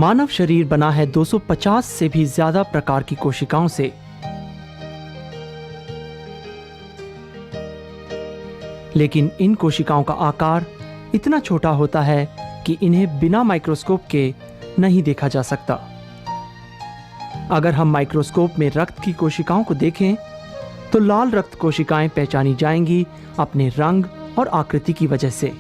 मानव शरीर बना है 250 से भी ज्यादा प्रकार की कोशिकाओं से। लेकिन इन कोशिकाओं का आकार इतना छोटा होता है कि इन्हें बिना माइक्रोस्कोप के नहीं देखा जा सकता। अगर हम माइक्रोस्कोप में रक्त की कोशिकाओं को देखें तो लाल रक्त कोशिकाएं पहचानी जाएंगी अपने रंग और आकृति की वजह से।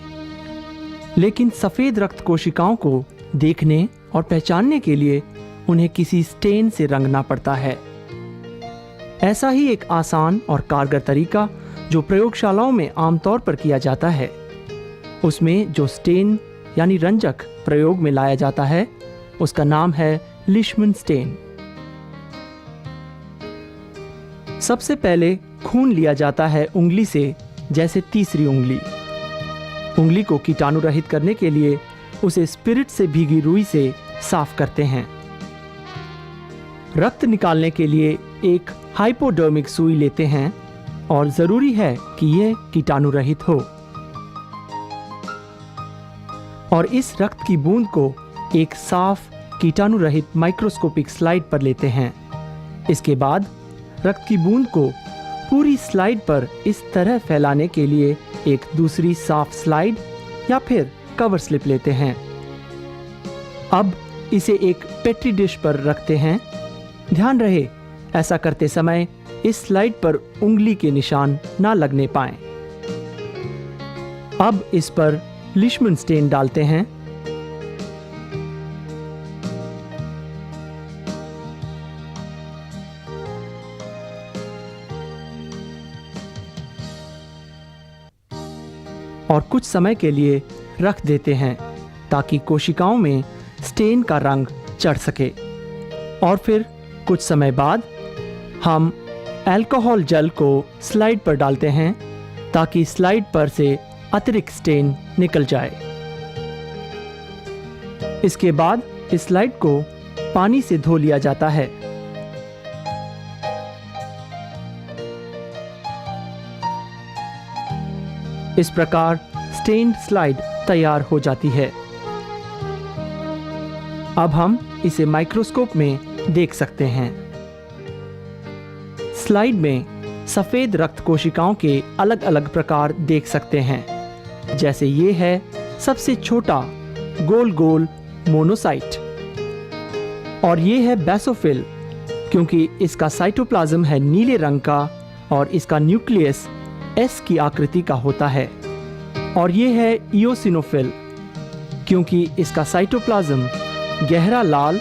लेकिन सफेद रक्त कोशिकाओं को देखने और पहचानने के लिए उन्हें किसी स्टेन से रंगना पड़ता है। ऐसा ही एक आसान और कारगर तरीका जो प्रयोगशालाओं में आमतौर पर किया जाता है, उसमें जो स्टेन यानी रंजक प्रयोग में लाया जाता है उसका नाम है लिशमन स्टेन। सबसे पहले खून लिया जाता है उंगली से, जैसे तीसरी उंगली। उंगली को कीटाणु रहित करने के लिए उसे स्पिरिट से भीगी रुई से साफ करते हैं। रक्त निकालने के लिए एक हाइपोडर्मिक सुई लेते हैं और जरूरी है कि यह कीटाणु रहित हो। और इस रक्त की बूंद को एक साफ कीटाणु रहित माइक्रोस्कोपिक स्लाइड पर लेते हैं। इसके बाद रक्त की बूंद को पूरी स्लाइड पर इस तरह फैलाने के लिए एक दूसरी साफ स्लाइड या फिर कवर स्लिप लेते हैं। अब इसे एक पेट्री डिश पर रखते हैं। ध्यान रहे, ऐसा करते समय इस स्लाइड पर उंगली के निशान ना लगने पाएं। अब इस पर लिशमन स्टेन डालते हैं। और कुछ समय के लिए रख देते हैं ताकि कोशिकाओं में स्टेन का रंग चढ़ सके। और फिर कुछ समय बाद हम अल्कोहल जेल को स्लाइड पर डालते हैं ताकि स्लाइड पर से अतिरिक्त स्टेन निकल जाए। इसके बाद इस स्लाइड को पानी से धो लिया जाता है। इस प्रकार स्टेन्ड स्लाइड तैयार हो जाती है। अब हम इसे माइक्रोस्कोप में देख सकते हैं। स्लाइड में सफेद रक्त कोशिकाओं के अलग अलग प्रकार देख सकते हैं, जैसे ये है सबसे छोटा गोल गोल मोनोसाइट, और ये है बेसोफिल क्योंकि इसका साइटोप्लाज्म है नीले रंग का और इसका न्यूक्लियस एस की आकृति का होता है। और ये है इओसिनोफिल क्योंकि इसका साइटोप्लाज्म गहरा लाल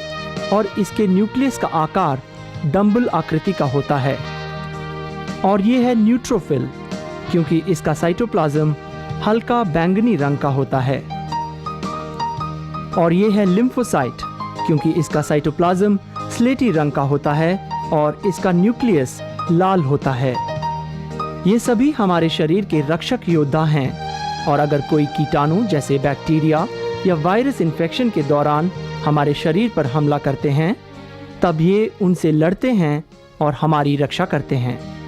और इसके न्यूक्लियस का आकार डंबल आकृति का होता है। और ये है न्यूट्रोफिल क्योंकि इसका साइटोप्लाज्म हल्का बैंगनी रंग का होता है। और ये है लिम्फोसाइट क्योंकि इसका साइटोप्लाज्म स्लेटी रंग का होता है और इसका न्यूक्लियस लाल होता है। ये सभी हमारे शरीर के रक्षक योद्धा हैं, और अगर कोई कीटाणु जैसे बैक्टीरिया या वायरस इन्फेक्शन के दौरान हमारे शरीर पर हमला करते हैं, तब ये उनसे लड़ते हैं और हमारी रक्षा करते हैं।